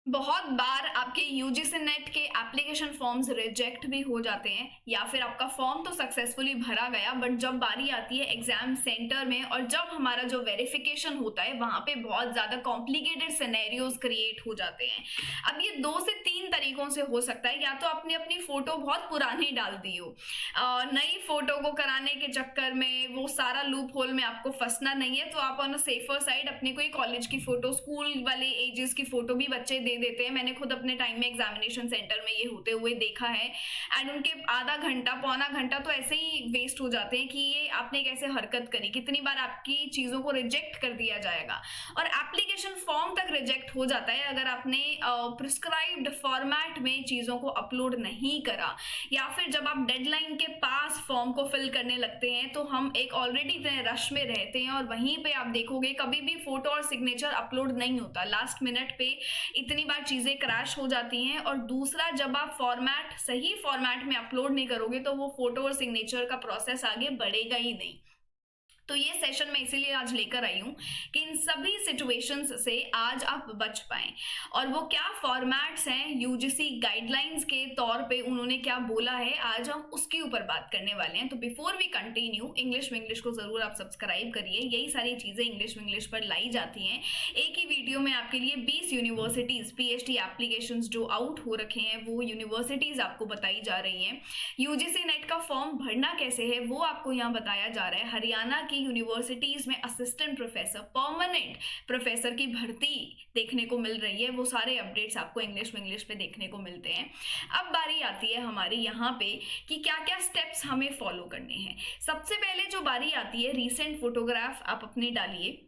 बहुत बार आपके UGC net के एप्लीकेशन फॉर्म्स रिजेक्ट भी हो जाते हैं या फिर आपका फॉर्म तो सक्सेसफुली भरा गया बट जब बारी आती है एग्जाम सेंटर में और जब हमारा जो वेरिफिकेशन होता है वहां पे बहुत ज्यादा कॉम्प्लिकेटेड सिनेरियोज क्रिएट हो जाते हैं। अब ये 2 से 3 तरीकों से हो सकता है, या तो आपने अपनी फोटो बहुत पुरानी डाल दी हो, नई फोटो को कराने के चक्कर में वो सारा लूप होल में आपको फंसना नहीं है, तो आप ऑन अ सेफर साइड अपनी कोई कॉलेज की फोटो, स्कूल वाले एजेस की फोटो भी बच्चे दे देते हैं। मैंने खुद अपने टाइम में एग्जामिनेशन सेंटर में ये होते हुए देखा है एंड उनके आधा घंटा पौना घंटा तो ऐसे ही वेस्ट हो जाते हैं कि ये आपने कैसे हरकत करी, कितनी बार आपकी चीजों को रिजेक्ट कर दिया जाएगा और एप्लीकेशन फॉर्म तक रिजेक्ट हो जाता है अगर आपने प्रिस्क्राइब्ड फॉर्मेट में चीजों को अपलोड नहीं करा, या फिर जब आप डेडलाइन के पास फॉर्म को फिल करने लगते हैं तो हम एक ऑलरेडी इतने रश में रहते हैं और वहीं पे आप देखोगे कभी भी फोटो और सिग्नेचर अपलोड नहीं होता, लास्ट मिनट पे इतनी बार चीजें क्रैश हो जाती हैं। और दूसरा, जब आप फॉर्मेट सही फॉर्मेट में अपलोड नहीं करोगे तो वो फोटो और सिग्नेचर का प्रोसेस आगे बढ़ेगा ही नहीं। तो ये सेशन मैं इसीलिए आज लेकर आई हूँ कि इन सभी सिचुएशंस से आज आप बच पाएं और वो क्या फॉर्मेट्स हैं यूजीसी गाइडलाइंस के तौर पे उन्होंने क्या बोला है, आज हम उसके ऊपर बात करने वाले हैं। तो बिफोर वी कंटिन्यू, इंग्लिश में इंग्लिश को जरूर आप सब्सक्राइब करिए, यही सारी चीजें इंग्लिश में इंग्लिश पर लाई जाती हैं। एक ही वीडियो में आपके लिए 20 यूनिवर्सिटीज पीएचडी एप्लीकेशन जो आउट हो रखे हैं वो यूनिवर्सिटीज आपको बताई जा रही हैं। यूजीसी नेट का फॉर्म भरना कैसे है वो आपको यहाँ बताया जा रहा है। हरियाणा की यूनिवर्सिटीज में असिस्टेंट प्रोफेसर, परमानेंट प्रोफेसर की भर्ती देखने को मिल रही है, वो सारे अपडेट्स आपको इंग्लिश में इंग्लिश पे देखने को मिलते हैं। अब बारी आती है हमारी यहाँ पे कि क्या क्या स्टेप्स हमें फॉलो करने हैं। सबसे पहले जो बारी आती है, रीसेंट फोटोग्राफ आप अपने डालिए।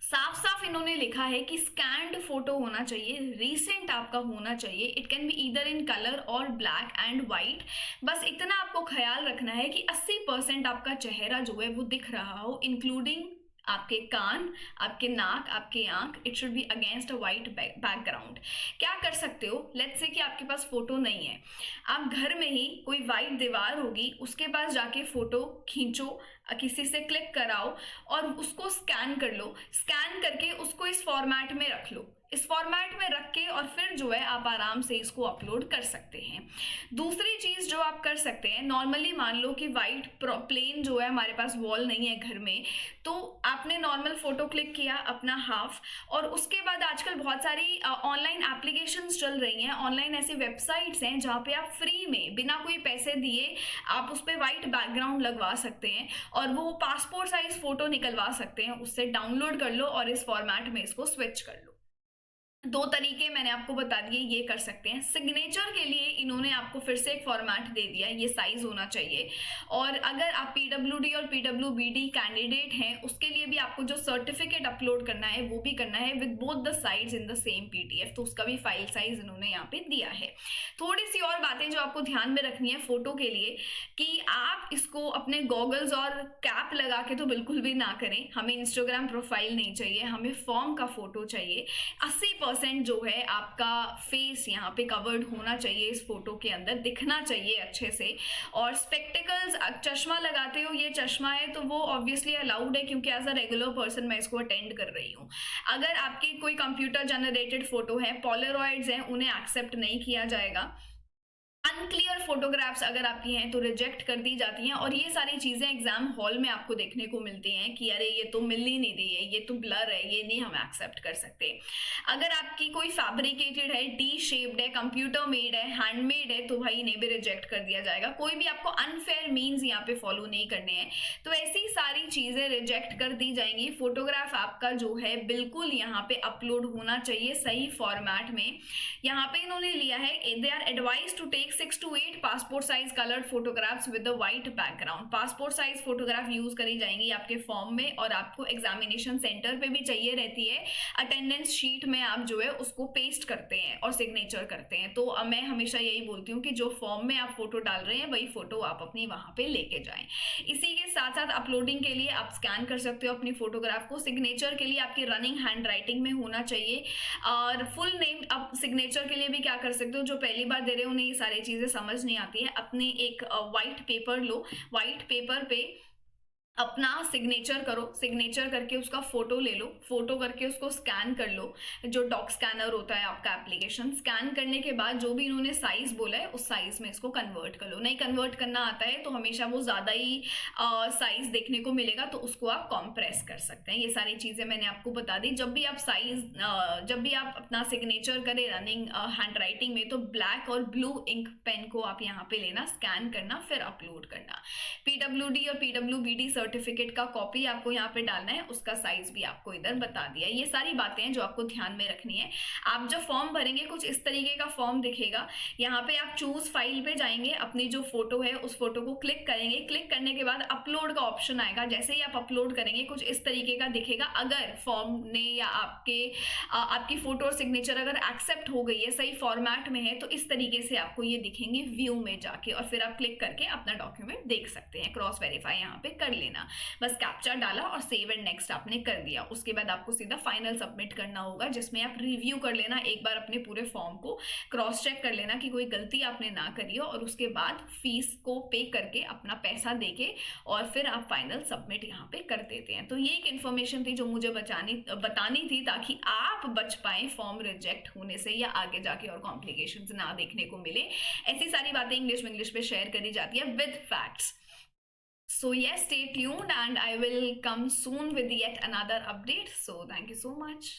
साफ साफ इन्होंने लिखा है कि स्कैन्ड फोटो होना चाहिए, रीसेंट आपका होना चाहिए। It can be either in colour और ब्लैक एंड वाइट। बस इतना आपको ख्याल रखना है कि 80% आपका चेहरा जो है वो दिख रहा हो, इंक्लूडिंग आपके कान, आपके नाक, आपके आंख। It should be against a white background. क्या कर सकते हो, लेट्स से कि आपके पास फोटो नहीं है, आप घर में ही कोई वाइट दीवार होगी उसके पास जाके फोटो खींचो, किसी से क्लिक कराओ और उसको स्कैन कर लो। स्कैन करके उसको इस फॉर्मेट में रख लो, इस फॉर्मेट में रख के और फिर जो है आप आराम से इसको अपलोड कर सकते हैं। दूसरी चीज जो आप कर सकते हैं, नॉर्मली मान लो कि वाइट प्लेन जो है, हमारे पास वॉल नहीं है घर में, तो आपने नॉर्मल फोटो क्लिक किया अपना हाफ, और उसके बाद आजकल बहुत सारी ऑनलाइन एप्लीकेशंस चल रही हैं, ऑनलाइन ऐसी वेबसाइट्स हैं जहाँ पे आप फ्री में बिना कोई पैसे दिए आप उस पर वाइट बैकग्राउंड लगवा सकते हैं और वो पासपोर्ट साइज फोटो निकलवा सकते हैं, उससे डाउनलोड कर लो और इस फॉर्मेट में इसको स्विच कर लो। 2 तरीके मैंने आपको बता दिए, ये कर सकते हैं। सिग्नेचर के लिए इन्होंने आपको फिर से एक फॉर्मेट दे दिया, ये साइज होना चाहिए। और अगर आप पीडब्ल्यूडी और पीडब्ल्यूबीडी कैंडिडेट हैं उसके लिए भी आपको जो सर्टिफिकेट अपलोड करना है वो भी करना है with both the sides in the same PDF, तो उसका भी फाइल साइज इन्होंने यहाँ पे दिया है। थोड़ी सी और बातें जो आपको ध्यान में रखनी है फोटो के लिए, कि आप इसको अपने गॉगल्स और कैप लगा के तो बिल्कुल भी ना करें। हमें इंस्टाग्राम प्रोफाइल नहीं चाहिए, हमें फॉर्म का फोटो चाहिए। 80% जो है आपका फेस यहाँ पे कवर्ड होना चाहिए, इस फोटो के अंदर दिखना चाहिए अच्छे से। और स्पेक्टिकल्स, चश्मा लगाते हो, ये चश्मा है तो वो ऑब्वियसली अलाउड है क्योंकि एज अ रेगुलर पर्सन मैं इसको अटेंड कर रही हूँ। अगर आपकी कोई कंप्यूटर जनरेटेड फोटो है, पोलरॉइड्स हैं, उन्हें एक्सेप्ट नहीं किया जाएगा। अनक्लियर फोटोग्राफ्स अगर आपकी हैं तो रिजेक्ट कर दी जाती हैं। और ये सारी चीजें एग्जाम हॉल में आपको देखने को मिलती हैं कि अरे ये तो मिल ही नहीं रही है, ये तो ब्लर है, ये नहीं हम एक्सेप्ट कर सकते। अगर आपकी कोई फैब्रिकेटेड है, डी शेप्ड है, कंप्यूटर मेड है, हैंडमेड है, तो भाई इन्हें भी रिजेक्ट कर दिया जाएगा। कोई भी आपको अनफेयर मीन्स यहाँ पे फॉलो नहीं करने हैं, तो ऐसी सारी चीजें रिजेक्ट कर दी जाएंगी। फोटोग्राफ आपका जो है बिल्कुल यहाँ पे अपलोड होना चाहिए सही फॉर्मेट में। यहाँ पे इन्होंने लिया है, they are advise to take 6 to 8 passport size coloured photographs with the white background. Passport size photograph use करी जाएंगी आपके फॉर्म में और आपको एग्जामिनेशन सेंटर पे भी चाहिए रहती है। अटेंडेंस शीट में आप जो है उसको पेस्ट करते हैं और सिग्नेचर करते हैं। तो मैं हमेशा यही बोलती हूँ कि जो फॉर्म में आप फोटो डाल रहे हैं वही फोटो आप अपनी वहां पे लेके जाएं। इसी के साथ साथ अपलोडिंग के लिए आप स्कैन कर सकते हो अपनी फोटोग्राफ को। सिग्नेचर के लिए आपकी रनिंग हैंड राइटिंग में होना चाहिए। और फुल नेम, अब सिग्नेचर के लिए भी क्या कर सकते हो, जो पहली बार दे रहे हो उन्हें ये सारी चीजें समझ नहीं आती है, अपने एक व्हाइट पेपर लो, व्हाइट पेपर पे अपना सिग्नेचर करो, सिग्नेचर करके उसका फोटो ले लो, फोटो करके उसको स्कैन कर लो, जो डॉक स्कैनर होता है आपका एप्लीकेशन, स्कैन करने के बाद जो भी इन्होंने साइज बोला है उस साइज में इसको कन्वर्ट कर लो। नहीं कन्वर्ट करना आता है तो हमेशा वो ज़्यादा ही साइज देखने को मिलेगा, तो उसको आप कॉम्प्रेस कर सकते हैं। ये सारी चीज़ें मैंने आपको बता दी। जब भी आप जब भी आप अपना सिग्नेचर करें रनिंग हैंड राइटिंग में, तो ब्लैक और ब्लू इंक पेन को आप यहाँ पे लेना, स्कैन करना, फिर अपलोड करना। पीडब्ल्यूडी और पीडब्ल्यूबीडी सर्टिफिकेट का कॉपी आपको यहाँ पे डालना है, उसका साइज भी आपको इधर बता दिया। ये सारी बातें हैं जो आपको ध्यान में रखनी है। आप जब फॉर्म भरेंगे कुछ इस तरीके का फॉर्म दिखेगा। यहाँ पे आप चूज फाइल पे जाएंगे, अपनी जो फोटो है उस फोटो को क्लिक करेंगे, क्लिक करने के बाद अपलोड का ऑप्शन आएगा। जैसे ही आप अपलोड करेंगे कुछ इस तरीके का दिखेगा। अगर फॉर्म ने या आपकी फोटो और सिग्नेचर अगर एक्सेप्ट हो गई है, सही फॉर्मेट में है, तो इस तरीके से आपको ये दिखेंगे व्यू में जाके, और फिर आप क्लिक करके अपना डॉक्यूमेंट देख सकते हैं। क्रॉस वेरीफाई यहाँ पे कर लेना, बस कैप्चा डाला और सेव एंड नेक्स्ट आपने कर दिया। उसके बाद आपको सीधा फाइनल सबमिट करना होगा, जिसमें आप रिव्यू कर लेना एक बार अपने पूरे फॉर्म को, क्रॉस चेक कर लेना कि कोई गलती आपने ना करी हो, और उसके बाद फीस को पे करके अपना पैसा देके और फिर आप फाइनल सबमिट यहाँ पे कर देते हैं। तो ये एक इन्फॉर्मेशन थी जो मुझे बतानी थी, ताकि आप बच पाए फॉर्म रिजेक्ट होने से या आगे जाके और कॉम्प्लिकेशंस ना देखने को मिले। ऐसी सारी बातें इंग्लिश पे शेयर करी जाती है with facts. So yes, stay tuned and I will come soon with yet another update. So thank you so much.